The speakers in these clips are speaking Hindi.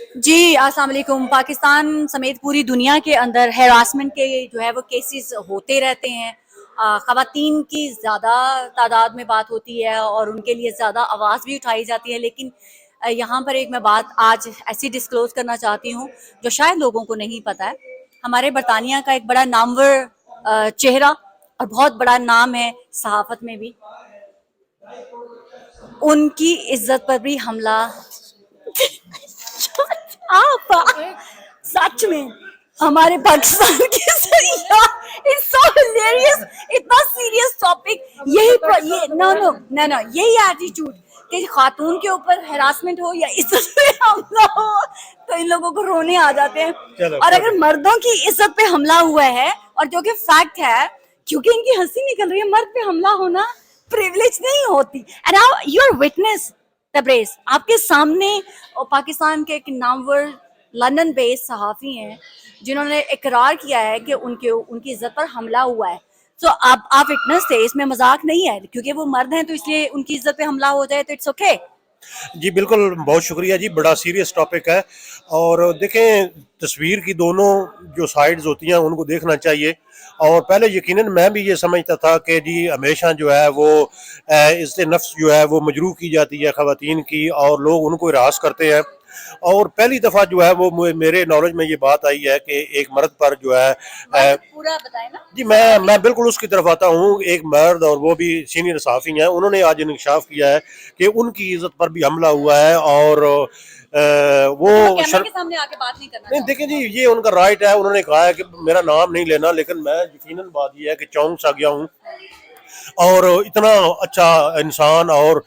जी, अस्सलाम वालेकुम। पाकिस्तान समेत पूरी दुनिया के अंदर हैरासमेंट के जो है वो केसेस होते रहते हैं। ख़वातीन की ज़्यादा तादाद में बात होती है और उनके लिए ज़्यादा आवाज़ भी उठाई जाती है, लेकिन यहाँ पर एक मैं बात आज ऐसी डिस्क्लोज़ करना चाहती हूँ, जो शायद लोगों को नहीं पता है। हमारे बरतानिया का एक बड़ा नामवर चेहरा और बहुत बड़ा नाम है सहाफ़त में भी, उनकी इज़्ज़त पर भी हमला आप सच में हमारे पाकिस्तान के इट्स सो हिलेरियस, इतना सीरियस टॉपिक। ये नो नो नो नो यही एटीट्यूड कि खातून के ऊपर हैरासमेंट हो या इज्जत पे हमला हो तो इन लोगों को रोने आ जाते हैं। और अगर मर्दों की इज्जत पे हमला हुआ है और जो कि फैक्ट है, क्योंकि इनकी हंसी निकल रही है, मर्द पे हमला होना प्रिविलेज नहीं होती। And now you are witness Tabrez, आपके सामने पाकिस्तान के एक नामवर लंदन बेस्ड सहाफ़ी हैं जिन्होंने इकरार किया है कि उनकी इज्जत पर हमला हुआ है। तो आप विटनेस थे, इसमें मजाक नहीं है, क्योंकि वो मर्द हैं तो इसलिए उनकी इज्जत पे हमला हो जाए तो इट्स ओके। जी बिल्कुल, बहुत शुक्रिया जी, बड़ा सीरियस टॉपिक है। और देखें, तस्वीर की दोनों जो साइड्स होती हैं उनको देखना चाहिए। और पहले यकीनन मैं भी ये समझता था कि जी हमेशा जो है वो इज़्ज़त नफ्स जो है वो मजरूह की जाती है ख़वातीन की, और लोग उनको हिरास करते हैं। और पहली दफ़ा जो है वो मेरे नॉलेज में ये बात आई है कि एक मर्द पर जो है पूरा बताएं ना। जी मैं बिल्कुल उसकी तरफ आता हूँ। एक मर्द, और वो भी सीनियर सहाफ़ी हैं, उन्होंने आज इंकशाफ किया है कि उनकी इज्जत पर भी हमला हुआ है। और वो कैमरे के सामने आके बात नहीं करना नहीं, देखिए जी, ये उनका राइट है। उन्होंने कहा है कि मेरा नाम नहीं लेना, लेकिन मैं यकीनन बात यह है कि चौंक सा गया हूँ। और इतना अच्छा इंसान, और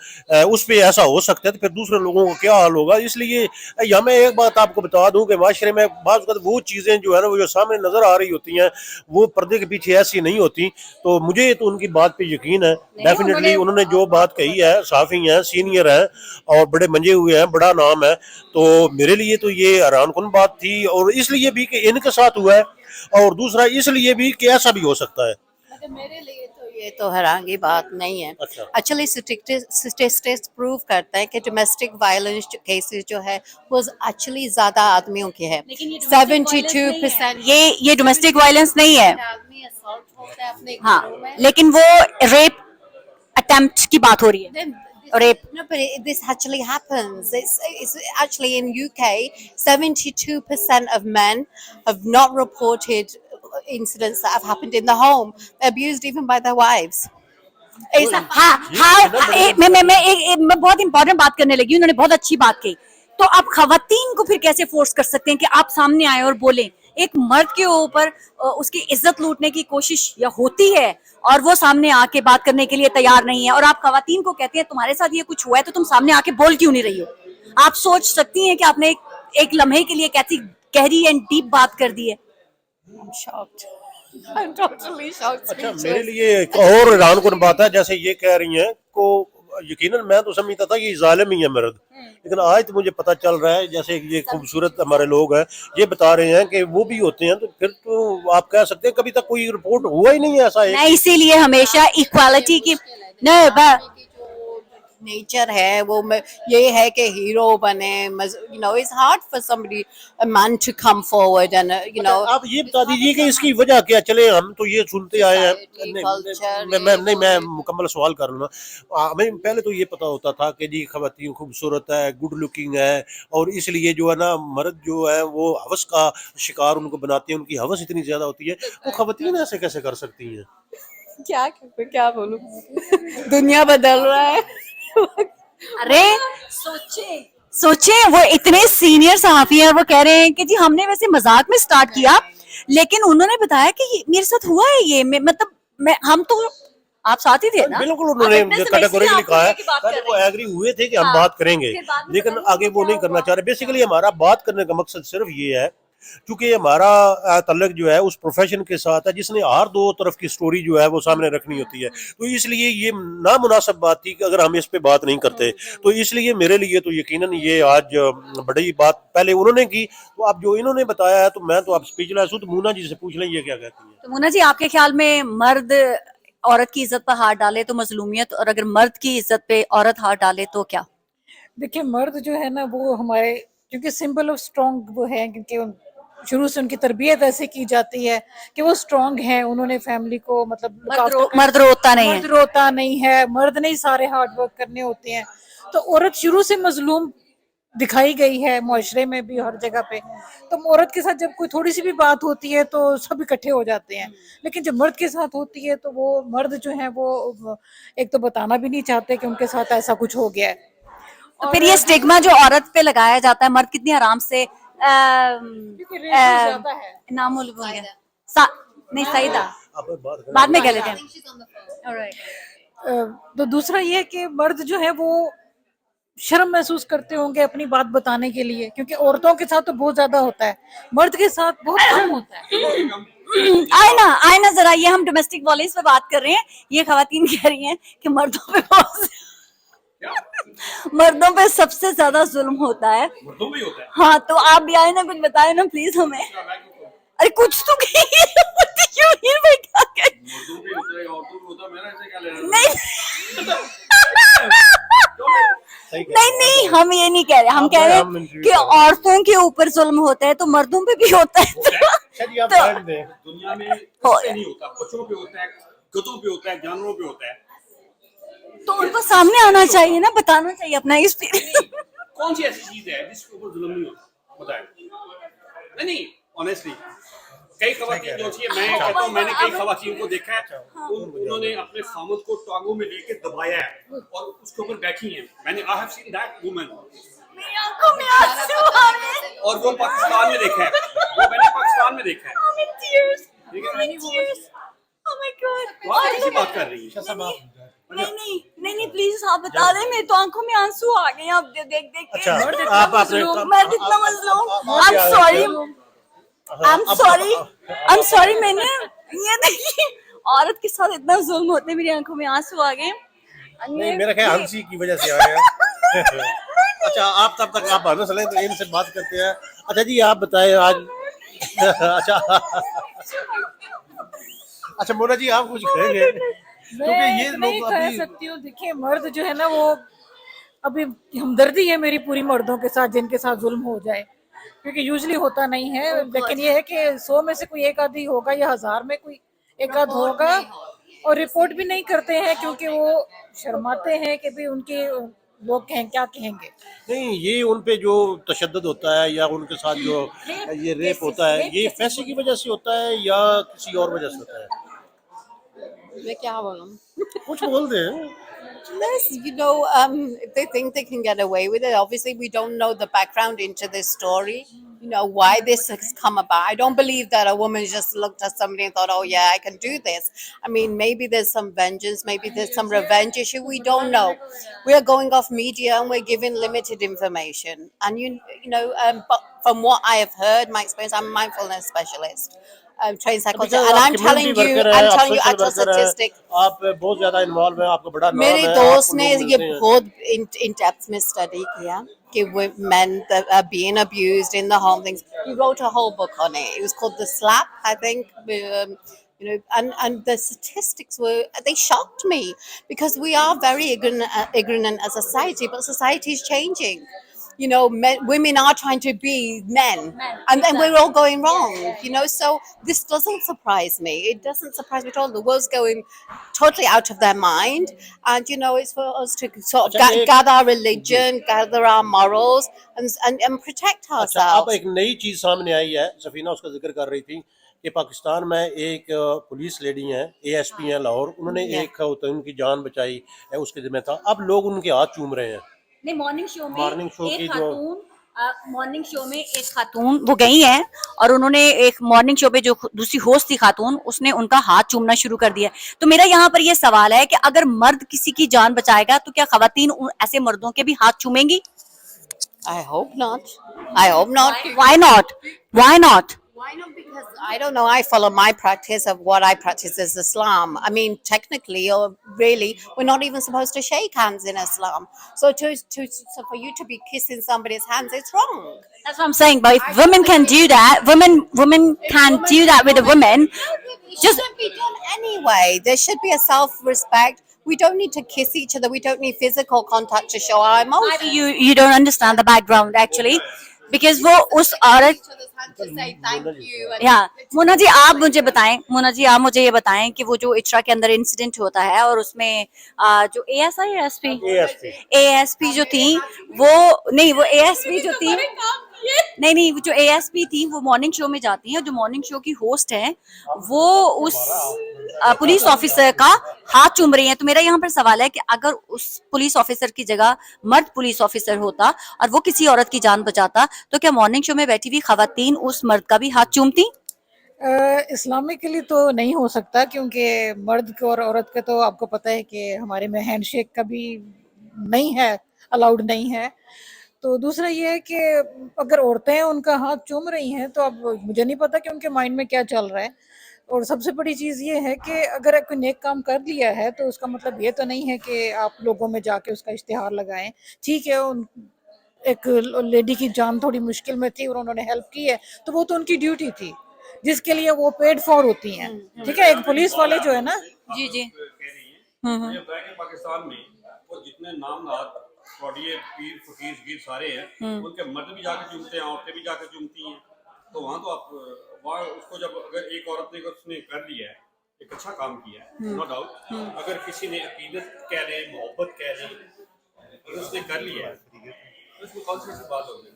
उस पे ऐसा हो सकता है तो फिर दूसरे लोगों को क्या हाल होगा। इसलिए या मैं एक बात आपको बता दूं कि माशरे में बाज़ वक़्त वो चीज़ें जो है ना, वो जो सामने नज़र आ रही होती हैं, वो पर्दे के पीछे ऐसी नहीं होती। तो मुझे तो उनकी बात पे यकीन है। डेफिनेटली उन्होंने जो बात कही है, साफ़ी हैं, सीनियर हैं और बड़े मंजे हुए हैं, बड़ा नाम है। तो मेरे लिए तो ये हैरानकुन बात थी, और इसलिए भी कि इनके साथ हुआ है, और दूसरा इसलिए भी कि ऐसा भी हो सकता है। मेरे लिए तो ये तो हैरानी बात नहीं है। अच्छा। एक्चुअली स्टेटिस्टिक्स प्रूव करते हैं कि डोमेस्टिक वायलेंस केसेस जो है वो एक्चुअली ज्यादा आदमियों के हैं। 72% ये डोमेस्टिक वायलेंस नहीं है। आदमी असॉल्ट होता है अपने हाँ, घरों में। लेकिन वो रेप अटेम्प्ट की बात हो रही है। Rape No, but this actually happens. It's actually in UK, 72% of men have not reported incidents that have happened in the home. They're abused even by their wives. हाँ हाँ, मैं बहुत इंपॉर्टेंट बात करने लगी, उन्होंने बहुत अच्छी बात कही। तो आप खवातीन को फिर कैसे फोर्स कर सकते हैं कि आप सामने आए और बोलें? एक मर्द के ऊपर उसकी इज्जत लूटने की कोशिश या होती है और वो सामने आके बात करने के लिए तैयार नहीं है, और आप खवातीन को कहते हैं तुम्हारे साथ ये कुछ हुआ है तो तुम सामने आके बोल क्यों नहीं रही हो? आप सोच सकती हैं कि आपने एक लम्हे के लिए कैसी गहरी एंड डीप बात कर दी है। I'm shocked. I'm totally shocked. अच्छा, मेरे लिए एक और हैरानकुन बात है, जैसे ये कह रही हैं को यकीनन मैं तो समझता था कि जालिम ही है मर्द, लेकिन आज तो मुझे पता चल रहा है, जैसे ये खूबसूरत हमारे लोग हैं ये बता रहे हैं कि वो भी होते हैं। तो फिर तो आप कह सकते हैं कभी तक कोई रिपोर्ट हुआ ही नहीं है ऐसा है। नहीं, इसीलिए हमेशा इक्वालिटी की नेचर है वो ये है कि हीरो बने। You know it's hard for somebody a man to come forward and you know. आप ये बता दीजिए कि इसकी वजह क्या। चले हम तो ये सुनते आए हैं। मैं मुकम्मल सवाल कर लूँ। हमें पहले तो ये पता होता था कि जी खवातीन खूबसूरत है, गुड लुकिंग है, और इसलिए जो है ना मर्द जो है वो हवस का शिकार उनको बनाते हैं, उनकी हवस इतनी ज्यादा होती है। तो खवातीन ऐसे कैसे कर सकती हैं? क्या बोलूं दुनिया बदल रहा है। अरे सोचे वो इतने सीनियर सहाफी हैं, वो कह रहे हैं कि जी हमने वैसे मजाक में स्टार्ट किया, लेकिन उन्होंने बताया कि मेरे साथ हुआ है ये। मतलब मैं हम तो आप साथ ही थे ना। बिल्कुल, उन्होंने कैटेगोरिकली कहा है। पहले वो एग्री हुए थे कि हम बात करेंगे, लेकिन आगे वो नहीं करना चाह रहे। बेसिकली हमारा बात करने का मकसद सिर्फ ये है, क्योंकि हमारा तल्लक जो है उस प्रोफेशन के साथ है जिसने हर दो तरफ की स्टोरी जो है वो सामने रखनी होती है। तो इसलिए ये नामुनासिब बात थी कि अगर हम इस पे बात नहीं करते। तो इसलिए मेरे लिए तो यकीनन ये आज बड़ी बात पहले उन्होंने की। तो अब जो इन्होंने बताया है तो मैं तो अब स्पीचलेस हूँ। तो मूना जी से पूछ लें ये क्या कहती है। तो मुन्ना जी, आपके ख्याल में मर्द औरत की इज्जत पर हाथ डाले तो मजलूमियत, और अगर मर्द की इज्जत पे औरत हाथ डाले तो क्या? देखिए, मर्द जो है ना वो हमारे क्योंकि सिंबल ऑफ स्ट्रॉन्ग वो है, क्योंकि शुरू से उनकी तरबियत ऐसे की जाती है कि वो स्ट्रॉन्ग हैं, उन्होंने फैमिली को मतलब मर्द रोता नहीं है। मर्द रोता नहीं है, मर्द नहीं सारे हार्ड वर्क करने होते हैं। तो औरत शुरू से मजलूम दिखाई गई है मुआशरे में भी, हर जगह पे। तो औरत के साथ जब कोई थोड़ी सी भी बात होती है तो सब इकट्ठे हो जाते हैं, लेकिन जब मर्द के साथ होती है तो वो मर्द जो है वो एक तो बताना भी नहीं चाहते कि उनके साथ ऐसा कुछ हो गया है। तो फिर ये स्टिग्मा जो औरत पे लगाया जाता है, मर्द कितनी आराम से क्योंकि रेशो ज्यादा है। नाम भूल गया, नहीं सईदा, आप बात करें। बाद में कह लेते हैं। Alright. तो दूसरा ये है कि मर्द जो है वो शर्म महसूस करते होंगे अपनी बात बताने के लिए, क्योंकि औरतों के साथ तो बहुत ज्यादा होता है, मर्द के साथ बहुत कम होता है। आए ना जरा, ये हम डोमेस्टिक वॉयलेंस पे बात कर रहे हैं, ये खवातीन कह रही हैं कि मर्दों पे सबसे ज्यादा जुल्म होता है। मर्दों पे ही होता है। हाँ, तो आप भी आए ना, कुछ बताए ना प्लीज हमें। अरे कुछ तो कहिए भाई, क्या कहें? मर्दों पे होता है, औरतों पे होता है, मेरा ऐसे क्या लेना? नहीं नहीं, हम ये नहीं कह रहे, हम कह रहे हैं कि औरतों के ऊपर जुल्म होता है तो मर्दों पे भी होता है। दुनिया में इससे नहीं होता, बच्चों पे होता है, गधों पे होता है, जानवरों पे होता है। तो उनको सामने आना चाहिए ना, बताना चाहिए अपना एक्सपीरियंस। कौन सी ऐसी चीज है जिसके ऊपर जुल्म नहीं होता, बताएं। नहीं ऑनेस्टली, कई खवातीन जो होती है, मैं कहता हूँ, मैंने कई खवातीन को देखा है, उन्होंने अपने खामद को टांगों में लेके दबाया है और उसके ऊपर बैठी हैं। मैंने I have seen that woman, मेरी आंखों में आंसू आ गए। और वो पाकिस्तान में देखा है, वो मैंने पाकिस्तान में देखा है। I'm in tears. ठीक है? I'm in tears. Oh my God. तो आप कैसी बात कर रही है? नहीं प्लीज आप बता दें, मेरे तो आंखों में आंसू आ गए अब देख देख के। अच्छा, आप मैं कितना मजलूम। I'm sorry मैंने ये देखी, औरत के साथ इतना जुल्म होते हैं, मेरी आंखों में आंसू आ गए। नहीं, मेरा ख्याल हंसी की वजह से आया। अच्छा, आप तब तक आप हंस लें तो इनसे बात करते हैं। अच्छा जी, आप बताएं आज। अच्छा मोना जी, आप कुछ कहेंगे? क्योंकि ये नहीं लोग कह अभी सकती हूँ। देखिए, मर्द जो है ना वो अभी हमदर्दी है मेरी पूरी मर्दों के साथ जिनके साथ जुल्म हो जाए, क्योंकि यूजली होता नहीं है। लेकिन ये है कि 100 में से कोई एक आधी होगा या 1000 में कोई एक आध होगा, और रिपोर्ट भी नहीं करते हैं क्योंकि वो शर्माते हैं कि भी उनके लोग क्या कहेंगे। नहीं, ये उन पे जो तशद्दुद होता है या उनके साथ जो ये रेप होता है, ये पैसे की वजह से होता है या किसी और वजह से होता है? मैं क्या बोलूं? कुछ बोल दें। Yes, if they think they can get away with it, obviously we don't know the background into this story. Why this has come about. I don't believe that a woman just looked at somebody and thought, oh yeah, I can do this. I mean, maybe there's some vengeance, maybe there's some revenge issue. We don't know. We are going off media and we're given limited information. And but from what I have heard, my experience, I'm a mindfulness specialist. Trained psychologist, and I'm telling you actual statistic. आप बहुत ज्यादा इन्वॉल्व हैं, आपका बड़ा नाम है। मेरे दोस्त ने ये बहुत in depth में study किया कि men that are being abused in the home, things. He wrote a whole book on it. It was called The Slap, I think. And the statistics they shocked me, because we are very ignorant as a society, but society is changing. Women are trying to be men, and then we're all going wrong. So this doesn't surprise me. It doesn't surprise me at all. The world's going totally out of their mind, and it's for us to sort of gather our religion, gather our morals, and protect अच्छा, ourselves. अब एक नई चीज सामने आई है, सफीना उसका जिक्र कर रही थी कि पाकिस्तान में एक पुलिस लेडी हैं, ASP हैं लाहौर, उन्होंने एक उनकी जान बचाई है, उसके जिम्मे था। अब लोग उनके हाथ चूम रहे हैं। नहीं, मॉर्निंग शो में एक खातून वो गई है और उन्होंने एक मॉर्निंग शो पे जो दूसरी होस्ट थी खातून, उसने उनका हाथ चूमना शुरू कर दिया। तो मेरा यहाँ पर ये सवाल है कि अगर मर्द किसी की जान बचाएगा तो क्या खवातीन ऐसे मर्दों के भी हाथ चूमेंगी? I hope not. I hope not. Why not? Why not? Why not? Because I don't know. I follow my practice of what I practice is Islam. I mean, technically, or really, we're not even supposed to shake hands in Islam. So so for you to be kissing somebody's hands, it's wrong. That's what I'm saying. But if women can do that, women can do that with a woman. It shouldn't be done anyway. There should be a self-respect. We don't need to kiss each other. We don't need physical contact to show our emotions. You don't understand the background actually. Because वो उस औरत to say thank you and या मोना जी आप मुझे बताएं, मोना जी आप मुझे ये बताएं कि वो जो इचरा के अंदर इंसिडेंट होता है और उसमें जो एएसआई एएसपी जो थी वो नहीं, वो एएसपी जो थी नहीं, वो जो एएसपी थी वो मॉर्निंग शो में जाती है, जो मॉर्निंग शो की होस्ट है वो उस पुलिस ऑफिसर का हाथ चूम रही है। तो मेरा यहाँ पर सवाल है कि अगर उस पुलिस ऑफिसर की जगह मर्द पुलिस ऑफिसर होता और वो किसी औरत की जान बचाता तो क्या मॉर्निंग शो में बैठी हुई खवातीन उस मर्द का भी हाथ चूमती? इस्लामिकली तो नहीं हो सकता, क्योंकि मर्द को और औरत का तो आपको पता है कि हमारे में हैंडशेक कभी नहीं है, अलाउड नहीं है। तो दूसरा ये है कि अगर औरतें उनका हाथ चूम रही हैं तो अब मुझे नहीं पता कि उनके माइंड में क्या चल रहा है। और सबसे बड़ी चीज़ ये है कि अगर कोई नेक काम कर लिया है तो उसका मतलब ये तो नहीं है कि आप लोगों में जाके उसका इश्तिहार लगाएं। ठीक है, एक लेडी की जान थोड़ी मुश्किल में थी और उन्होंने हेल्प की है तो वो तो उनकी ड्यूटी थी जिसके लिए वो पेड फॉर होती हैं। ठीक है, एक पुलिस वाले जो है ना, जी जी कह रही हैं ये बताया कि पाकिस्तान में वो जितने नामदार ये पीर फकीर गिर सारे हैं उनके मर्द भी जाकर चूमते हैं, औरतें भी जाकर चूमती हैं। तो वहाँ तो आप वहाँ उसको जब अगर एक औरत ने उसने कर लिया है, एक अच्छा काम किया है, नो डाउट। अगर किसी ने अकीदत कह ले, मोहब्बत कह ले, अगर उसने कर लिया है तो इसमें कौन सी बात हो गई?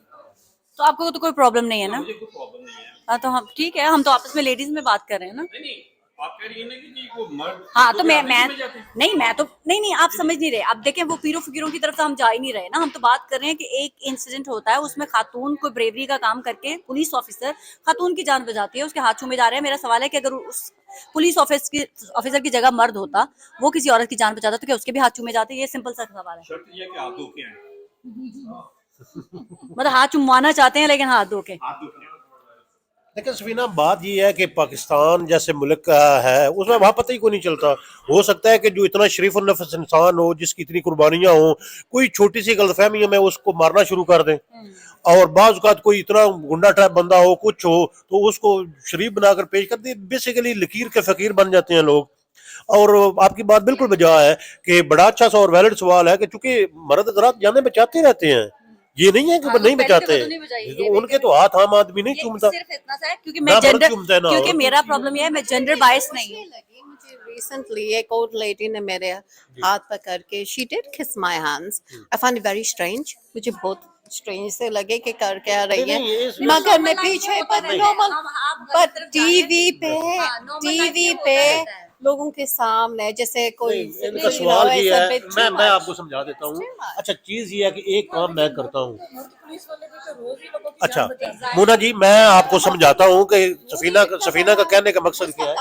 तो आपको तो कोई प्रॉब्लम नहीं है ना? मुझे कोई प्रॉब्लम नहीं है। हाँ तो हम ठीक है, हम तो आपस में लेडीज में बात कर रहे हैं ना। नहीं, आप कह रही हैं ना कि जी वो मर्द हाँ तो मैं नहीं मैं तो नहीं, आप समझ नहीं रहे। आप देखें वो पीरों फकीरों की तरफ तो हम जा ही नहीं रहे ना। हम तो बात कर रहे हैं कि एक इंसिडेंट होता है उसमें खातून को ब्रेवरी का काम करके पुलिस ऑफिसर खातून की जान बचाती है, उसके हाथ चूमे जा रहे हैं। मेरा सवाल है कि अगर उस पुलिस ऑफिसर की जगह मर्द होता, वो किसी औरत की जान बचाता, तो क्या उसके भी हाथ चूमे जाते? ये सिंपल सा सवाल है। शर्त ये है कि हाथ धो के आए, मतलब हाथ चुमवाना चाहते हैं लेकिन हाथ धो के। हाथ धो के आए। लेकिन सफीना बात ये है कि पाकिस्तान जैसे मुल्क का है उसमें वहाँ पता ही को नहीं चलता। हो सकता है कि जो इतना शरीफ नफस इंसान हो, जिसकी इतनी कुर्बानियां हो, कोई छोटी सी गलतफहमी में उसको मारना शुरू कर दें। और बाज़ औक़ात कोई इतना गुंडा टाइप बंदा हो, कुछ हो, तो उसको शरीफ बनाकर पेश कर दे। बेसिकली लकीर के फकीर बन जाते हैं लोग। और आपकी बात बिल्कुल बजा है कि बड़ा अच्छा सा और वैलिड सवाल है कि चूंकि मर्द हज़रात जाने बचाते रहते हैं, ये नहीं है कि वो नहीं बचाते, तो उनके तो हाथ आम आदमी नहीं चूमता। सिर्फ इतना सा है क्योंकि मैं जेंडर, क्योंकि मेरा प्रॉब्लम ये है मैं जेंडर बायस नहीं हूँ। मुझे रिसेंटली एक ओल्ड लेडी ने मेरे हाथ पकड़ के शी डिड किस my hands. I found it very strange, मुझे बहुत स्ट्रेंज से लगे कि कर क्या रही है, मगर मैं पीछे पर टीवी पे लोगों के सामने जैसे कोई इनका सवाल ये है, मैं आपको समझा देता हूँ। अच्छा चीज ये है कि एक काम मैं करता हूँ। अच्छा मोना जी मैं आपको समझाता हूँ कि सफीना का कहने का मकसद क्या है।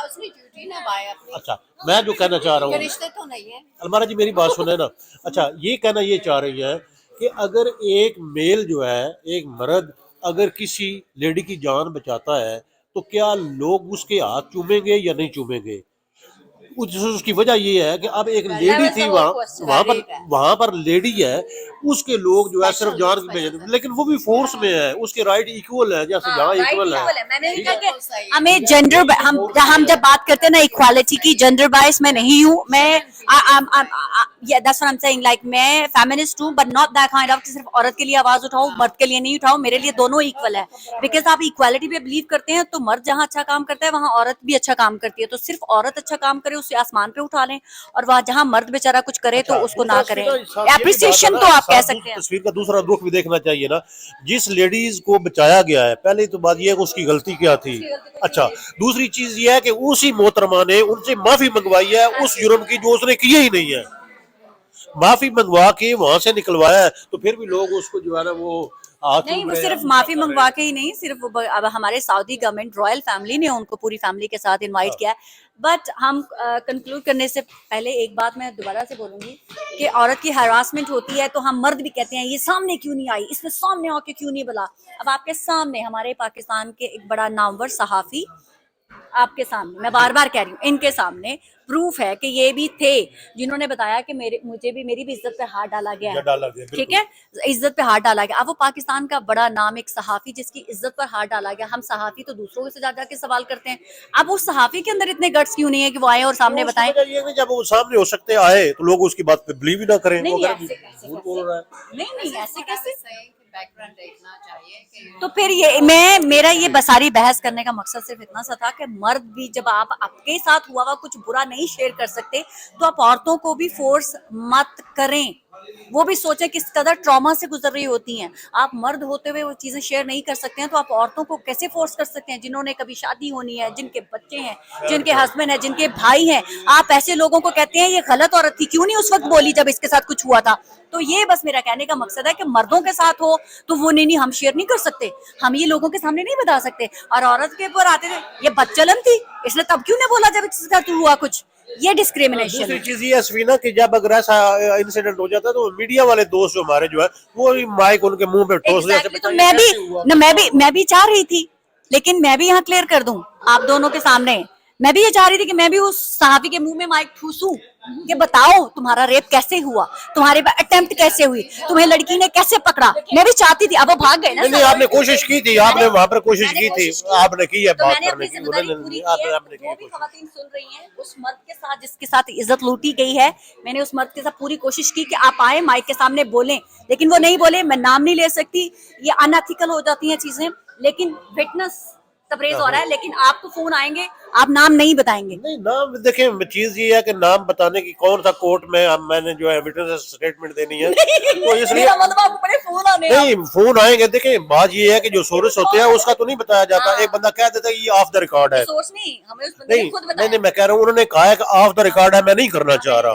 अच्छा मैं जो कहना चाह रहा हूँ, रिश्ते तो नहीं है अलमारा जी मेरी बात सुने ना। अच्छा ये कहना ये चाह रही है कि अगर एक मेल जो है, एक मर्द अगर किसी लेडी की जान बचाता है तो क्या लोग उसके हाथ चूमेंगे या नहीं चूमेंगे? उसकी वजह ये है कि अब एक लेडी थी वहां पर लेडी है, उसके लोग जो है सिर्फ जान की भेज, लेकिन वो भी फोर्स में है, उसके राइट इक्वल है जैसे यहाँ इक्वल है। मैंने कहा कि हमें जेंडर हम जब बात करते हैं ना इक्वालिटी की, जेंडर बायस मैं नहीं हूँ। मैं that's what I'm saying, like मैं फेमिनिस्ट हूँ but not that kind of कि सिर्फ औरत के लिए आवाज उठाओ मर्द के लिए नहीं उठाओ। मेरे लिए दोनों इक्वल है, बिकॉज आप इक्वालिटी पे बिलीव करते हैं तो मर्द जहाँ अच्छा काम करता है वहाँ औरत भी अच्छा काम करती है। तो सिर्फ औरत अच्छा काम करे उसे आसमान पे उठा लें, और वहाँ जहाँ मर्द बेचारा कुछ करे तो उसको ना करें। एप्रिसिएशन तो आप कह सकते हैं। तस्वीर का दूसरा रुख भी देखना चाहिए ना। जिस लेडीज को बचाया गया है, पहले तो बात यह है कि उसकी गलती क्या थी। अच्छा दूसरी चीज ये है कि उसी मोहतरमा ने उनसे माफी मंगवाई है उस जुर्म की जो उसने किया ही नहीं है। माफी मंगवा के वहां से निकलवाया है, तो फिर भी लोग उसको जो है ना वो नहीं, वो सिर्फ माफी मंगवा के ही नहीं, सिर्फ अब हमारे सऊदी गवर्नमेंट रॉयल फैमिली ने उनको पूरी फैमिली के साथ इनवाइट किया है। बट हम कंक्लूड करने से पहले एक बात मैं दोबारा से बोलूंगी कि औरत की हरासमेंट होती है तो हम मर्द भी कहते हैं ये सामने क्यों नहीं आई, इसमें सामने आके क्यों नहीं बोला। अब आपके सामने हमारे पाकिस्तान के एक बड़ा नामवर सहाफी, आपके सामने, मैं बार बार कह रही हूँ, इनके सामने प्रूफ है कि ये भी थे जिन्होंने बताया कि मेरी भी इज्जत पे हाथ डाला गया है। ठीक है, इज्जत पे हाथ डाला गया। अब वो पाकिस्तान का बड़ा नाम एक सहाफी जिसकी इज्जत पर हाथ डाला गया। हम सहाफी तो दूसरों से जा के सवाल करते हैं, अब उस सहाफी के अंदर इतने गट्स क्यों नहीं है कि वो आए और सामने बताएं। जब वो सामने हो सकते आए तो लोग उसकी बात पे बिलीव ही ना करें। नहीं ऐसे कैसे, बैकग्राउंड देखना चाहिए कि तो फिर ये मेरा ये सारी बहस करने का मकसद सिर्फ इतना सा था कि मर्द भी जब आप आपके साथ हुआ कुछ बुरा नहीं शेयर कर सकते तो आप औरतों को भी फोर्स मत करें। वो भी सोचे किस कदर ट्रॉमा से गुजर रही होती हैं। आप मर्द होते हुए वो चीजें शेयर नहीं कर सकते हैं तो आप औरतों को कैसे फोर्स कर सकते हैं जिन्होंने कभी शादी होनी है, जिनके बच्चे हैं, जिनके हस्बैंड है, जिनके भाई हैं। आप ऐसे लोगों को कहते हैं ये गलत औरत थी, क्यों नहीं उस वक्त बोली जब इसके साथ कुछ हुआ था। तो ये बस मेरा कहने का मकसद है कि मर्दों के साथ हो तो वो नहीं हम शेयर नहीं कर सकते, हम ये लोगों के सामने नहीं बता सकते। और औरत के ऊपर आते थे ये बदचलन थी, इसने तब क्यों नहीं बोला जब इसके साथ हुआ कुछ, ये डिस्क्रिमिनेशन दूसरी है। चीज ये सफीना कि जब अगर ऐसा इंसिडेंट हो जाता है तो मीडिया वाले दोस्त जो हमारे जो है वो माइक उनके मुंह पे ठोस देते Exactly, तो मैं भी चाह रही थी, लेकिन मैं भी यहाँ क्लियर कर दूं आप दोनों के सामने, मैं भी ये चाह रही थी कि मैं भी उस सहाफी के मुंह में माइक ठूसूं कि बताओ तुम्हारा रेप कैसे हुआ, तुम्हारे पे अटेम्प्ट कैसे हुई, तुम्हें लड़की ने कैसे पकड़ा। मैं भी चाहती थी, अब वो भाग गए ना। नहीं आपने कोशिश की थी, आपने वहां पर कोशिश की थी, आपने की है तो बात मैंने करने अपनी की, जिम्मेदारी पूरी की है। आपने जो की भी खवातीन सुन रही हैं उस मर्द के साथ जिसके साथ इज्जत लूटी गई है, मैंने उस मर्द के साथ पूरी कोशिश की कि आप आए माइक के सामने बोलें, लेकिन वो नहीं बोले। मैं नाम नहीं ले सकती, ये अनएथिकल हो जाती हैं चीजें, लेकिन विटनेस तबरेज हो रहा है, लेकिन आपको फोन आएंगे, आप नाम नहीं बताएंगे। नहीं नाम देखें, चीज ये है कि नाम बताने की कौन सा कोर्ट में मैंने जो है विटनेस स्टेटमेंट देनी है तो इसलिए मेरा मतलब आपको बड़े फोन आने हैं। नहीं फोन आएंगे। देखें बात ये है कि जो सोर्स होते हैं उसका तो नहीं बताया जाता। हाँ। एक बंदा कह देता है ये ऑफ द रिकॉर्ड है, सोर्स नहीं, हमें उस बंदे ने खुद बताया। नहीं मैं कह रहा हूँ उन्होंने कहा है कि ऑफ द रिकॉर्ड है, मैं नहीं करना चाह रहा,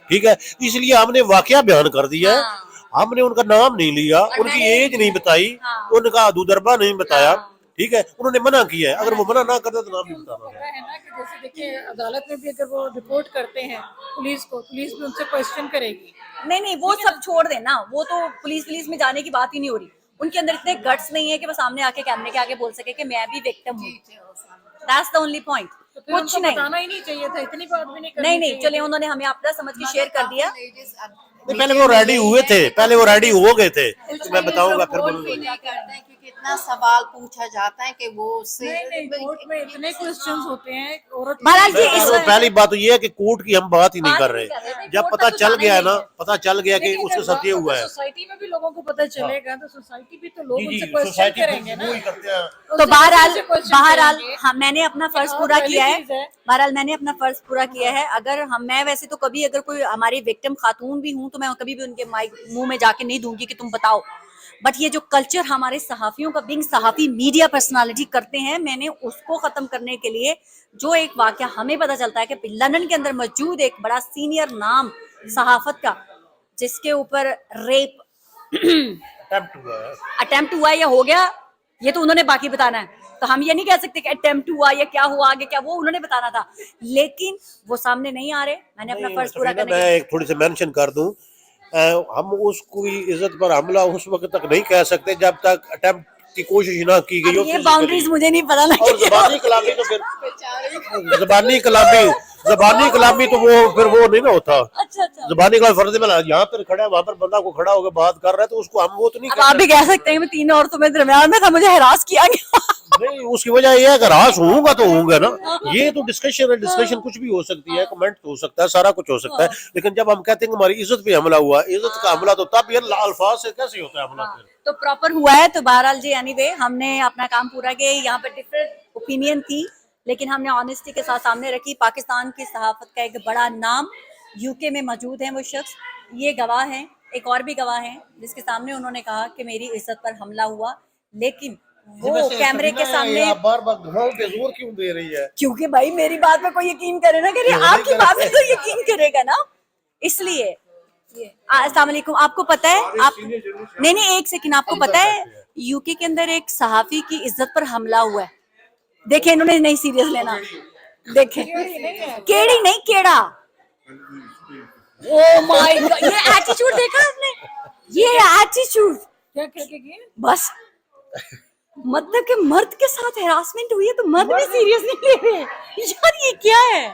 ठीक है, इसलिए हमने वाकया बयान कर दिया है। हाँ। हमने उनका नाम नहीं लिया, और उनकी मैंने- एज नहीं बताई, हाँ। उनका दुदरबा नहीं बताया, हाँ। ठीक है, उन्होंने मना किया है। अगर वो मना ना करते तो नाम नहीं बताना। पता है ना कि जैसे देखिए अदालत में भी अगर वो रिपोर्ट करते हैं पुलिस को, पुलिस भी उनसे क्वेश्चन करेगी। नहीं वो सब छोड़ देना, वो तो पुलिस में जाने की बात ही नहीं हो रही। उनके अंदर इतने गट्स नहीं है कि वो सामने आके कैमरे के आगे बोल सके कि मैं भी विक्टिम हूँ। That's the only point. तो फिर कुछ उनको नहीं, बताना ही नहीं चाहिए था, इतनी बात भी नहीं करनी नहीं चले उन्होंने हमें अपना समझ के शेयर कर दिया। पहले वो रेडी हुए थे, पहले वो रेडी हो गए थे, तो मैं बताऊंगा फिर रिपोर्ट भी नहीं करते हैं क्योंकि इतना सवाल पूछा जाता है कि वो उससे नहीं कोर्ट में इतने क्वेश्चंस होते हैं औरत महाराज जी तो पहली बात तो ये है कि कोर्ट की हम बात ही नहीं कर बात नहीं कर रहे रहे। थे, जब कोर्ट पता तक तो चल जाना गया ही है ना, नहीं है। पता चल गया कि उसके साथ ये हुआ है, सोसाइटी में भी लोगों को पता चलेगा तो सोसाइटी भी तो लोग जी जी उनसे क्वेश्चन सोसाइटी करेंगे ना। वही करते हैं। तो बहरहाल उनसे question करेंगे। हाँ, मैंने अपना फर्ज हाँ, पूरा पहली किया है। चीज़ है। बहरहाल मैंने अपना फर्ज पूरा किया है। अगर मैं वैसे तो कभी अगर कोई हमारी विक्टिम खातून भी हूँ तो मैं कभी भी उनके मुंह में जाके नहीं दूंगी कि तुम बताओ। बट ये जो कल्चर हमारे सहाफियों का, बिंग सहाफी मीडिया पर्सनालिटी करते हैं, मैंने उसको खत्म करने के लिए जो एक वाकया हमें पता चलता है कि लंदन के अंदर मौजूद एक बड़ा सीनियर नाम सहाफत का जिसके ऊपर रेप अटेम्प्ट हुआ है। अटेम्प्ट हुआ या हो गया, ये तो उन्होंने बाकी बताना है। तो हम ये नहीं कह सकते कि अटेम्प्ट हुआ या क्या हुआ, आगे क्या, वो उन्होंने बताना था, लेकिन वो सामने नहीं आ रहे। मैंने अपना फर्ज पूरा सफीना, करने मैं के एक थोड़ी सी मेंशन कर दूं, हम उसको इज्जत पर हमला उस वक्त तक नहीं कह सकते जब तक अटेम्प्ट की कोशिश ना की गई हो। अब ये बाउंड्रीज मुझे नहीं पता ना और ज़बानी कलामी तो फिर ज़बानी कलामी तो वो फिर वो नहीं ना होता। अच्छा ज़बानी कलामी फर्ज में यहाँ पर खड़ा है, वहाँ पर बंदा को खड़ा होकर बात कर रहा है तो उसको हम वो तो नहीं अब आप भी कह सकते हैं मैं 3 औरतों में दरम्यान में था, मुझे हरास किया गया। नहीं, उसकी वजह ये है कि रास होऊंगा तो होऊंगा ना। ये तो डिस्कशन है, डिस्कशन कुछ भी हो सकती है, कमेंट हो सकता है, सारा कुछ हो सकता है, लेकिन जब हम कहते हैं कि हमारी इज्जत पे हमला हुआ, इज्जत का हमला तो तब ये अल्फाज से कैसे होता है हमला फिर। तो प्रॉपर हुआ है। तो बहरहाल जी एनीवे हमने अपना काम पूरा किया। यहाँ पर डिफरेंट ओपिनियन थी, लेकिन हमने ऑनेस्टी के साथ सामने रखी। पाकिस्तान की सहाफत का एक बड़ा नाम यूके में मौजूद है वो शख्स, ये गवाह है, एक और भी गवाह है जिसके सामने उन्होंने कहा कि मेरी इज्जत पर हमला हुआ, लेकिन वो कैमरे के सामने बार बार गवाहों पे जोर क्यों दे रही है? क्योंकि भाई मेरी बात पे कोई यकीन करे ना करे, आपकी बात पे तो यकीन करेगा ना, इसलिए। अस्सलाम वालेकुम। आपको पता है, आप नहीं एक सेकंड, आपको पता है यूके के अंदर एक सहाफी की इज्जत पर हमला हुआ है। देखे, इन्होंने नहीं सीरियस लेना, देखे केड़ी नहीं केड़ा। ओ माय गॉड, ये एटीट्यूड देखा आपने, ये एटीट्यूड क्या बस मतलब कि मर्द के साथ हैरासमेंट हुई है तो मर्द भी सीरियस नहीं ले रहे यार, ये क्या है।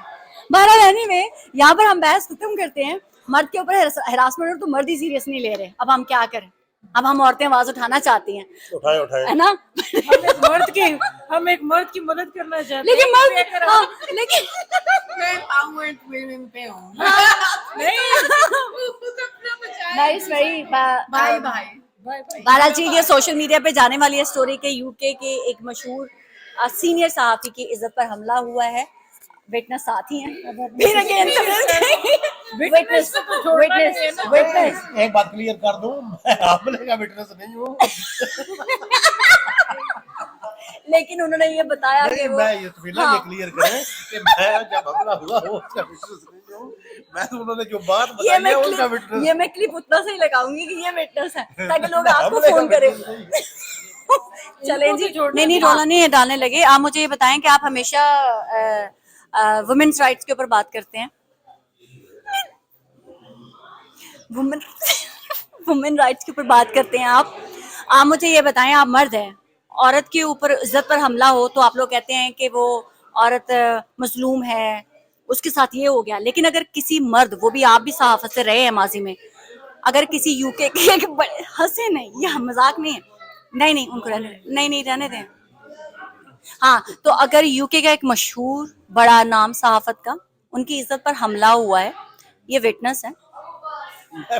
बहरहाल एनीवे यहाँ पर हम बहस खत्म करते हैं। मर्द के ऊपर हैरासमेंट हो तो मर्द ही सीरियस नहीं ले रहे। अब हम क्या करें, अब हम औरतें आवाज उठाना चाहती हैं, उठाए है ना। हम एक मर्द की मदद करना चाहते हैं, लेकिन मर्द लेकिन मैं empowered women पे हूँ। नाइस, वेरी बाय बाय बहरहाल जी ये सोशल मीडिया पे जाने वाली है स्टोरी के यूके के एक मशहूर सीनियर सहाफी की इज्जत पर हमला हुआ है। विटनेस साथ ही हैं। फिर अगेन विटनेस विटनेस विटनेस एक बात क्लियर कर दूं, मैं हमले का विटनेस नहीं हूँ। लेकिन उन्होंने ये बताया कि वो मैं ये ये क्लियर करें कि मैं जब हमला हुआ वो उसका विटनेस नहीं हूँ। मैं तो उन्होंने जो बात बताई है उसका विटनेस। ये मैं क्लिप उतना सही लगाऊंगी कि ये विटनेस है ताकि लोग आपको फोन करें। चलें जी, नहीं रोना नहीं है, डालने लगे। आप मुझे ये बताएं कि आप हमेशा वुमेन्स राइट्स के ऊपर बात करते हैं, वुमेन वुमेन राइट्स के ऊपर बात करते हैं आप मुझे ये बताएं, आप मर्द हैं, औरत के ऊपर इज्जत पर हमला हो तो आप लोग कहते हैं कि वो औरत मजलूम है, उसके साथ ये हो गया। लेकिन अगर किसी मर्द, वो भी आप भी सहाफत से रहे हैं माजी में, अगर किसी यूके के एक हंसे नहीं, ये मजाक नहीं है, नहीं उनको रहने दें, नहीं रहने दें। हाँ, तो अगर यूके का एक मशहूर बड़ा नाम सहाफत का, उनकी इज्जत पर हमला हुआ है, ये विटनेस है।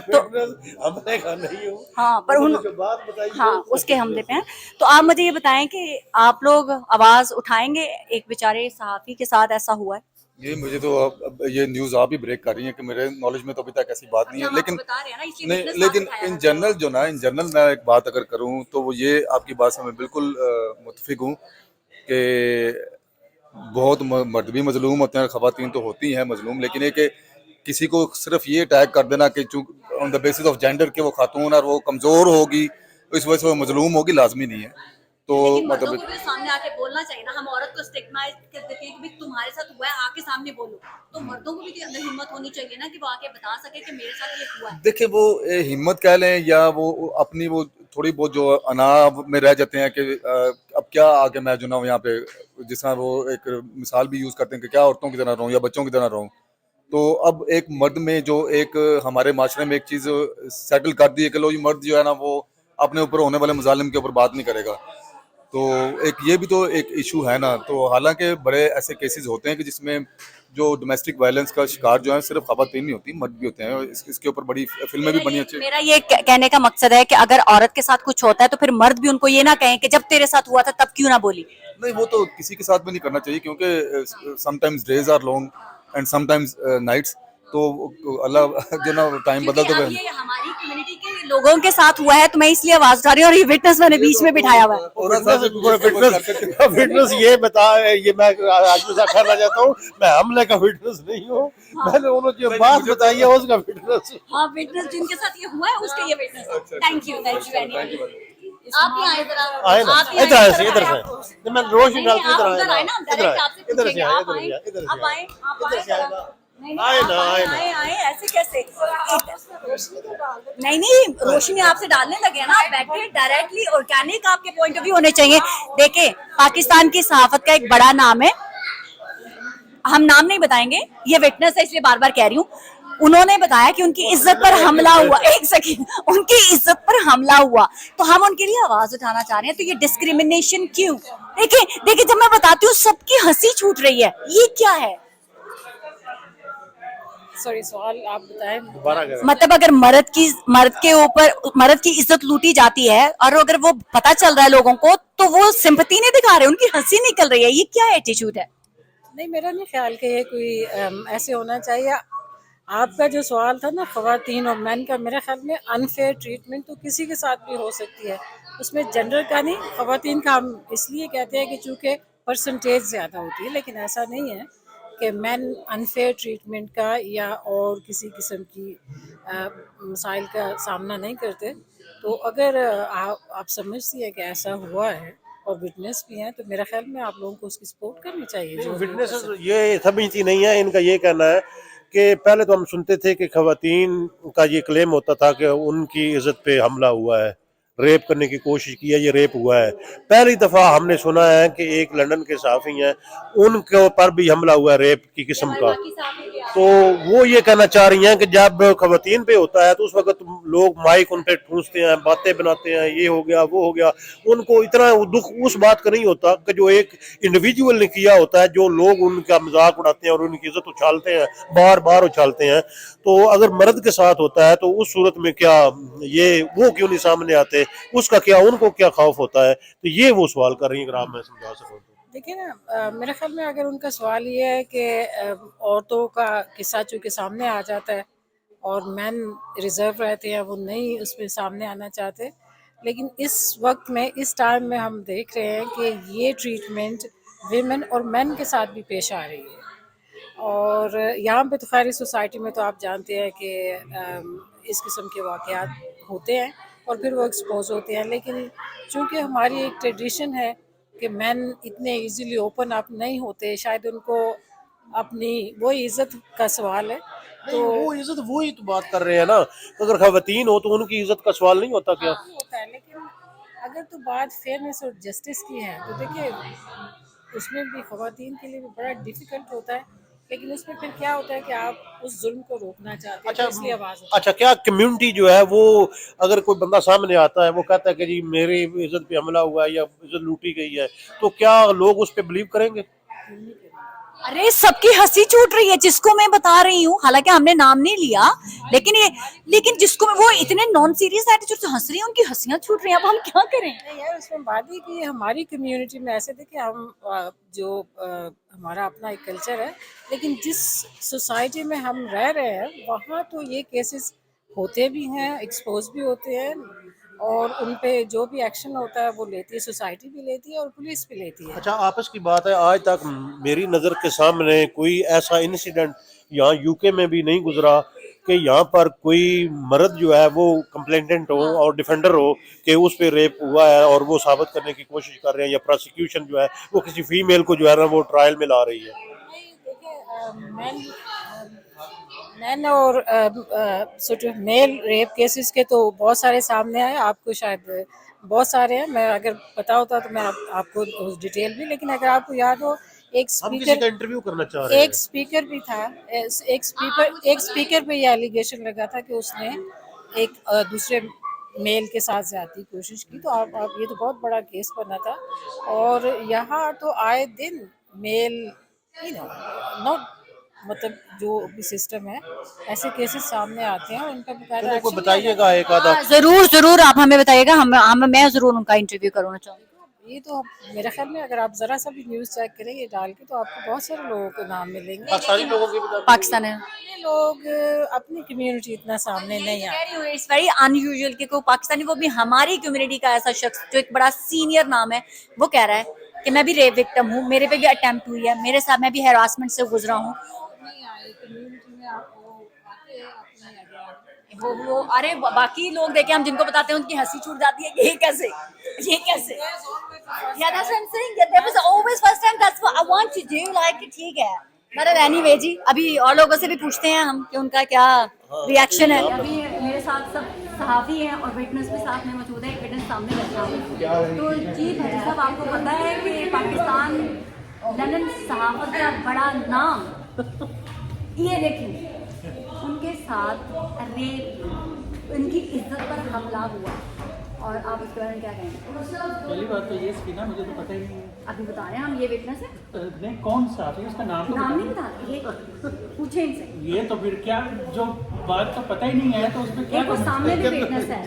तो हमले का नहीं हूँ। हाँ, पर उन जो बात बताई हाँ उसके हमले पे हैं। तो आप मुझे ये बताएं कि आप लोग आवाज उठाएंगे, एक बेचारे सहाफी के साथ ऐसा हुआ है। ये मुझे तो अब ये न्यूज़ आप ही ब्रेक कर रही हैं कि मेरे नॉलेज में तो अभी तक ऐसी बात नहीं है, लेकिन नहीं, लेकिन इन जनरल मैं एक बात अगर करूं तो वो ये, आपकी बात से मैं बिल्कुल मुत्तफिक हूं कि बहुत मर्द भी मजलूम होते हैं, ख़वातीन तो होती हैं मजलूम, लेकिन ये कि किसी को सिर्फ ये टैग कर देना कि on the basis of gender के वो खातून और वो कमज़ोर होगी, इस वजह से वो मजलूम होगी, लाजमी नहीं है। तो मर्दों को भी सामने आके बोलना चाहिए ना। हम औरत को स्टिग्माइज कर देते हैं कि भाई तुम्हारे साथ हुआ है, आके सामने बोलो। तो मर्दों को भी अंदर हिम्मत होनी चाहिए ना कि वो आके बता सके कि मेरे साथ ये हुआ है। देखिए, वो हिम्मत कह लें या वो अपनी वो थोड़ी बहुत जो अना में रह जाते हैं कि अब क्या आके मैं जो ना यहाँ पे, जिस तरह वो एक मिसाल भी यूज़ करते हैं कि क्या औरतों की तरह रहूँ या बच्चों की तरह रहूँ। तो अब एक मर्द में जो एक हमारे माशरे में एक चीज़ सेटल कर दी है कि लो, ये मर्द जो है ना वो अपने ऊपर होने वाले मुजालिम के ऊपर बात नहीं करेगा। तो एक ये भी तो एक इशू है ना। तो हालांकि बड़े ऐसे केसेस होते हैं कि जिसमें जो डोमेस्टिक वायलेंस का शिकार जो है सिर्फ खवातीन नहीं होती, मर्द भी होते हैं। इसके ऊपर बड़ी फिल्में भी बनी अच्छी। मेरा ये कहने का मकसद है कि अगर औरत के साथ कुछ होता है तो फिर मर्द भी उनको ये ना कहें कि जब तेरे साथ हुआ था तब क्यों ना बोली। नहीं, वो तो किसी के साथ भी नहीं करना चाहिए, क्योंकि sometimes days are long and sometimes nights. तो अल्लाह जो ना टाइम बदलते हुए, ये हमारी कम्युनिटी के लोगों के साथ हुआ है तो मैं इसलिए आवाज उठा रही हूँ, और ये विटनेस मैंने बीच में बिठाया हुआ है। फिटनेस ये बता, ये मैं आज करना चाहता हूँ, मैं हमले का फिटनेस नहीं हूँ। मैंने उन्होंने जो बात बताई है उसका फिटनेस। हाँ, विटनेस जिनके साथ ये हुआ है उसके ये witness. Thank you very much. आप ही आए जरा, आए ना, इधर से मैं रोशनी डालती हूँ, इधर आए ना, डायरेक्ट आपसे इधर से पूछेंगे। आप आए आए ऐसे कैसे? नहीं रोशनी आपसे डालने लगे हैं ना, आप बैठे डायरेक्टली ऑर्गेनिक आपके पॉइंट ऑफ व्यू होने चाहिए। देखे, पाकिस्तान की सहाफत का एक बड़ा नाम है, हम नाम नहीं बताएंगे, ये विटनेस है इसलिए बार बार कह रही हूँ। उन्होंने बताया कि उनकी इज्जत पर हमला हुआ, एक सेकंड, उनकी इज्जत पर हमला हुआ तो हम उनके लिए आवाज उठाना चाह रहे हैं। तो ये डिस्क्रिमिनेशन क्यों? देखिए जब मैं बताती हूँ सबकी हंसी छूट रही है, ये क्या है? सॉरी, सवाल आप बताएं। मतलब अगर मर्द के ऊपर मर्द की इज्जत लूटी जाती है और अगर वो पता चल रहा है लोगों को तो वो सिंपैथी नहीं दिखा रहे, उनकी हंसी निकल रही है, ये क्या एटीट्यूड है? नहीं, मेरा नहीं ख्याल कि ये कोई ऐसे होना चाहिए। आपका जो सवाल था ना ख़वातीन और मैन का, मेरे ख्याल में अनफेयर ट्रीटमेंट तो किसी के साथ भी हो सकती है, उसमें जेंडर का नहीं। ख़वातीन का हम इसलिए कहते हैं कि चूँकि परसेंटेज ज़्यादा होती है, लेकिन ऐसा नहीं है कि मैन अनफेयर ट्रीटमेंट का या और किसी किस्म की मसाइल का सामना नहीं करते। तो अगर आप समझती है कि ऐसा हुआ है और विटनेस भी हैं, तो मेरा ख्याल में आप लोगों को उसकी सपोर्ट करनी चाहिए। जो फिटनेस ये समझती नहीं है, इनका ये कहना है कि पहले तो हम सुनते थे कि खवातीन का ये क्लेम होता था कि उनकी इज्जत पे हमला हुआ है, रेप करने की कोशिश की है, ये रेप हुआ है। पहली दफा हमने सुना है कि एक लंदन के सहाफ़ी हैं, उनके ऊपर भी हमला हुआ है रेप की किस्म का। तो वो ये कहना चाह रही हैं कि जब खवातीन पे होता है तो उस वक्त लोग माइक उन पे ठूंसते हैं, बातें बनाते हैं, ये हो गया वो हो गया। उनको इतना दुख उस बात का नहीं होता कि जो एक इंडिविजुअल ने किया होता है, जो लोग उनका मजाक उड़ाते हैं और उनकी इज्जत उछालते हैं, बार बार उछालते हैं। तो अगर मर्द के साथ होता है तो उस सूरत में क्या ये वो क्यों नहीं सामने आते, उसका क्या, उनको क्या खौफ होता है? तो ये वो सवाल कर रही है, अगर आप मैं समझा सकूं तो। देखिए ना, मेरे ख्याल में अगर उनका सवाल ये है कि औरतों का किस्सा चूँकि सामने आ जाता है और मैन रिजर्व रहते हैं, वो नहीं उसमें सामने आना चाहते, लेकिन इस वक्त में इस टाइम में हम देख रहे हैं कि ये ट्रीटमेंट विमेन और मेन के साथ भी पेश आ रही है। और यहाँ पे तो खैर सोसाइटी में तो आप जानते हैं कि इस किस्म के वाक़यात होते हैं और फिर वो एक्सपोज होते हैं, लेकिन चूँकि हमारी एक ट्रेडिशन है कि मैन इतने इजीली ओपन अप नहीं होते, शायद उनको अपनी वो इज्जत का सवाल है। तो वो इज्जत, वो ही तो बात कर रहे हैं ना, अगर खवातीन हो तो उनकी इज्जत का सवाल नहीं होता क्या? होता है, लेकिन अगर तो बात फेयरनेस और जस्टिस की है तो देखिए उसमें भी खवातीन के लिए भी बड़ा डिफिकल्ट होता है, लेकिन उसमें फिर क्या होता है कि आप उस जुल्म को रोकना चाहते हैं, तो इसलिए आवाज़ उठाते हैं। अच्छा, क्या कम्युनिटी जो है वो, अगर कोई बंदा सामने आता है, वो कहता है कि जी मेरी इज्जत पे हमला हुआ है या इज्जत लूटी गई है, तो क्या लोग उस पे बिलीव करेंगे? अरे सबकी हंसी छूट रही है, जिसको मैं बता रही हूँ, हालांकि हमने नाम नहीं लिया, लेकिन जिसको वो इतने नॉन सीरियस एटीट्यूड से हंस रही है, उनकी हंसियां छूट रही हैं। अब हम क्या करें? नहीं यार, उसमें बात ही कि हमारी कम्युनिटी में ऐसे थे कि हम हमारा अपना एक कल्चर है, लेकिन जिस सोसाइटी में हम रह रहे हैं वहाँ तो ये केसेस होते भी हैं, एक्सपोज भी होते हैं, और उन पे जो भी एक्शन होता है वो लेती है सोसाइटी भी लेती है और पुलिस भी लेती है। अच्छा, आपस की बात है, आज तक मेरी नज़र के सामने कोई ऐसा इंसिडेंट यहाँ यूके में भी नहीं गुजरा कि यहाँ पर कोई मर्द जो है वो कंप्लेंटेंट हो और डिफेंडर हो कि उस पे रेप हुआ है और वो साबित करने की कोशिश कर रहे हैं, या प्रोसिक्यूशन जो है वो किसी फीमेल को जो है ना वो ट्रायल में ला रही है। देखिए, मैन और sort of male rape cases के तो बहुत सारे सामने आए, आपको शायद बहुत सारे हैं, मैं अगर पता होता तो मैं आपको डिटेल भी, लेकिन अगर आपको याद हो एक हम किसी का स्पीकर इंटरव्यू करना चाह रहे हैं। एक स्पीकर भी था, एक स्पीकर पे ये एलिगेशन लगा था कि उसने एक दूसरे मेल के साथ ज्यादती की कोशिश की, तो आप ये तो बहुत बड़ा केस बना था। और यहाँ तो आए दिन मेल नॉट मतलब जो भी सिस्टम है, ऐसे केसेस सामने आते हैं और उनका बकायदा चलो, कोई action बताइएगा एक आधा। जरूर जरूर, आप हमें बताइएगा, मैं जरूर उनका इंटरव्यू करना चाहूंगी। ये तो मेरे ख्याल में अगर आप जरा सा भी न्यूज़ चेक करें ये डाल के, तो आपको बहुत सारे लोगों के नाम मिलेंगे। पाकिस्तानी लोगों के भी पाकिस्तान है, ये लोग अपनी कम्युनिटी इतना सामने नहीं आते। इट्स वेरी अनयूजुअल कि कोई पाकिस्तानी, वो भी हमारी कम्युनिटी का ऐसा शख्स जो एक बड़ा सीनियर नाम है, वो कह रहा है कि मैं भी रेप विक्टिम हूँ, मेरे पे भी अटेम्प्ट हुई है, मेरे साथ मैं भी हैरासमेंट से गुजरा हूँ। वो अरे बाकी लोग देखे, हम जिनको बताते हैं उनकी हंसी छूट जाती है, ये कैसे? Yeah, that's what I'm saying. There was always first time. That's what I want to do. Like, ठीक है, मतलब anyway जी, अभी और लोगों से भी पूछते हैं हम कि उनका क्या रिएक्शन है। अभी मेरे साथ सब सहाफ़ी हैं और विटनेस भी साथ में मौजूद है, एक विटनेस सामने बैठा है। तो जी भाई साहब, आपको पता है कि पाकिस्तान लंदन सहाफ़त का बड़ा नाम, ये देखिए उनके साथ रेप, उनकी इज्जत पर हमला हुआ, और आप उसके बारे में क्या कहेंगे? पहली बात तो ये इसकी ना, मुझे तो पता ही नहीं है। अभी बता रहे हैं हम, ये विटनेस है। नहीं, कौन सा है उसका नाम? तो नाम नहीं बता रहे, ये पूछे इनसे। ये तो फिर क्या, जो बात तो पता ही नहीं है तो उसमें क्या? देखो सामने भी विटनेस है।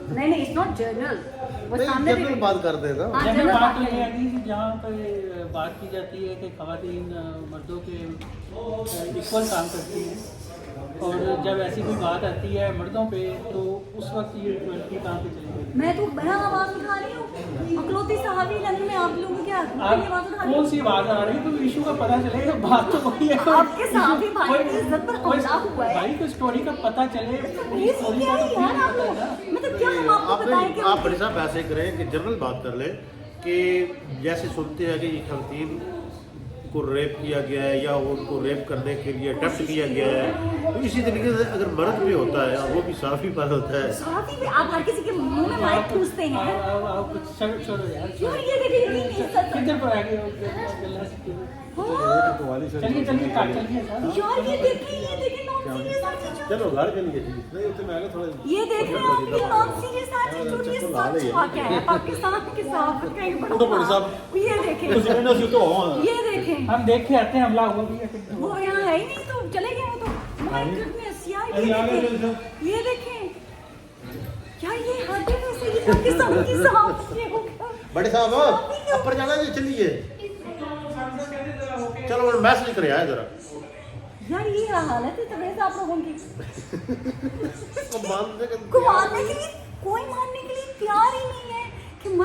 नहीं, इट्स नॉट जर्नल, वो सामने भी बात कर देगा। हाँ, जनरल जनरल बात बात तो ये है। है कि जहाँ पे बात की जाती है कि खवातीन मर्दों के इक्वल काम करती हैं, और जब ऐसी कोई बात आती है मर्दों पे तो उस वक्त ये इक्वलिटी कहाँ पे चली गई? मैं तो बड़ा आवाज उठा रही हूँ, अकलौती सहावी लंदन में आप लोगों के हाथ में आप आवाज उठा रही कौन हूँ। सी आवाज आ रही है? तो इशू का पता चले, बात तो वही है। आपके सहावी भाई की इज्जत पर हमला हुआ है। भाई को स्टोरी का पता चले, ये स्टोरी क्या का है तो यार आप लोग? मतलब क्या हम आपको बताएं कि आप बड़े साहब ऐसे करें कि जनरल बात कर ले कि जैसे सुनते हैं कि ये खवातीन को रेप किया गया है या उनको रेप करने के लिए अटेम्प्ट किया गया है, तो इसी तरीके से अगर मर्द भी होता है और वो भी साफ़ी पर होता है। साथ ही आप हर किसी के मुंह में माइक ठूसते हैं। आप कुछ छोड़ो यार, यार ये देखिए इतनी इज्जत। किधर पर आ गए हो? चलिए चलिए काट चलिए सर। यार ये देखिए नॉन सीरियस एटीट्यूड। चलो घर चलिए जी, नहीं उससे मैं थोड़ा ये देख रहे हैं आप, ये नॉन सीरियस एटीट्यूड, ये सच वाकया है पाकिस्तान के साथ कहीं बड़ा। ये देखें, ये देखें, हम देख के आते हैं, हमला हुआ भी है। वो यहाँ है ही नहीं तो चले गए वो तो। माय गुडनेस यार ये देखें यार, ये हद है वैसे ये पाकिस्तान की साफ ये हो गया। बड़े साहब ऊपर जाना है, चलिए चलो मैच नहीं करे आए जरा। यार ये हालत है तबीयत आप लोगों की। मानने को मानने के लिए कोई मान नहीं